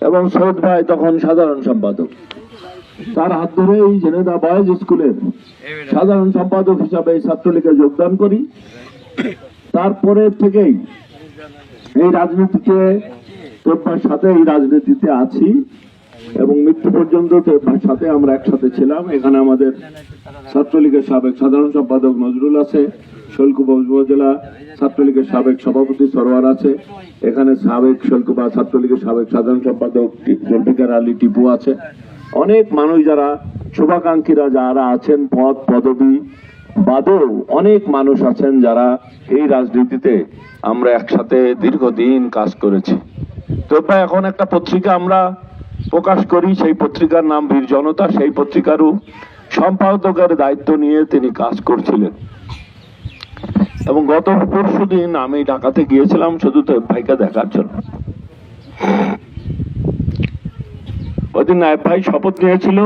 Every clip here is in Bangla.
এবং সৈয়দ ভাই তখন সাধারণ সম্পাদক। তার হাত ধরে এই ঝিনেদা বয়েজ স্কুলের সাধারণ সম্পাদক হিসাবে ছাত্রলীগে যোগদান করি। তারপরে থেকেই এই রাজনীতিতে তোর সাথে এই রাজনীতিতে আছি এবং মৃত্যু পর্যন্ত তোর সাথে আমরা একসাথে ছিলাম। এখানে আমাদের ছাত্রলীগের সাবেক সাধারণ সম্পাদক নজরুল আছে, শৈলকুপা উপজেলা ছাত্রলীগের সাবেক সভাপতি সরোয়ার আছে, এখানে সাবেক শৈলকুপা ছাত্রলীগের সাবেক সাধারণ সম্পাদক জুলফিকার আলী টিপু আছে। অনেক মানুষ যারা শুভাকাঙ্ক্ষীরা যারা আছেন, পদ পদবী বাদেও অনেক মানুষ আছেন যারা এই রাজনীতিতে আমরা একসাথে দীর্ঘদিন কাজ করেছি। তো ভাই এখন একটা পত্রিকা আমরা প্রকাশ করি, সেই পত্রিকার নাম বীর জনতা। সেই পত্রিকারও সম্পাদকের দায়িত্ব নিয়ে তিনি কাজ করছিলেন। এবং গত পরশুদিন আমি ঢাকাতে গিয়েছিলাম শুধু তো ভাইকে দেখার জন্য। ওইদিন নায়েব ভাই শপথ নিয়েছিল,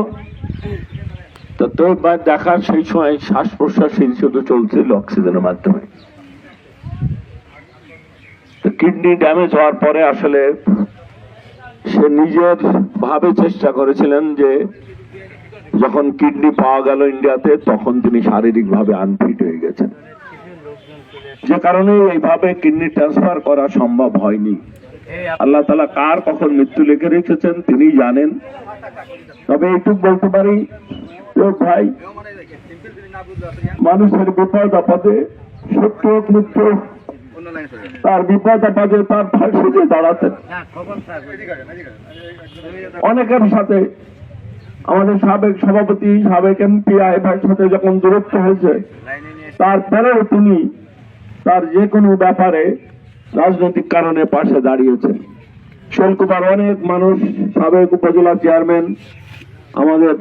তো তোর ভাই দেখার সেই সময় শ্বাস প্রশ্বাস শুধু চলছিল অক্সিজেনের মাধ্যমে। কিডনি ড্যামেজ হওয়ার পরে আসলে সে নিজের ভাবে চেষ্টা করেছিলেন যে যখন কিডনি পাওয়া গেল ইন্ডিয়াতে তখন তিনি শারীরিক ভাবে আনফিট হয়ে গেছেন, যে কারণে এইভাবে কিডনি ট্রান্সফার করা সম্ভব হয়নি। আল্লাহ তাআলা কার কখন মৃত্যু লিখে রেখেছেন তিনি জানেন। তবে এইটুকু বলতে পারি ভাই, মানুষের বিপদ আপদে সত্য মৃত্যু তার বিপদ আপদে তার ফাঁসিতে দাঁড়াতেন। অনেকের সাথে আমাদের সাবেক সভাপতি সাবেক এমপি আইভার সাথে যখন দূরত্ব হয়েছে, তারপরেও তিনি তার যে কোনো ব্যাপারে রাজনৈতিক কারণে পাশে দাঁড়িয়েছেন। শৈলকুপার অনেক মানুষ, সাবেক উপজেলা চেয়ারম্যান আমাদের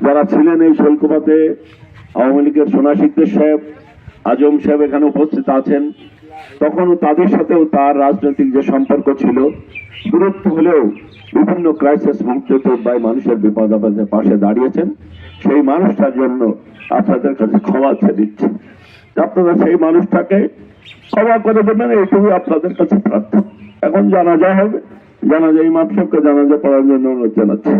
যারা ছিলেন এই শৈলকুপাতে, আওয়ামী লীগের সোনা সিকদার সাহেব, আজম সাহেব এখানে উপস্থিত আছেন, তখন তাদের সাথেও তার রাজনৈতিক যে সম্পর্ক ছিল, দূরত্ব হলেও বিভিন্ন ক্রাইসিস মুহূর্তে তো ভাই মানুষের বিপদ আপদে পাশে দাঁড়িয়েছেন। সেই মানুষটার জন্য আপনাদের কাছে ক্ষমা চেয়ে দিচ্ছি, আপনারা সেই মানুষটাকে ক্ষমা করে দেবেন, এইটুকু আপনাদের কাছে প্রার্থনা। এখন জানাজা হবে, জানাজা ইমাম সাহেবকে জানাজা পড়ার জন্য অনুরোধ জানাচ্ছি।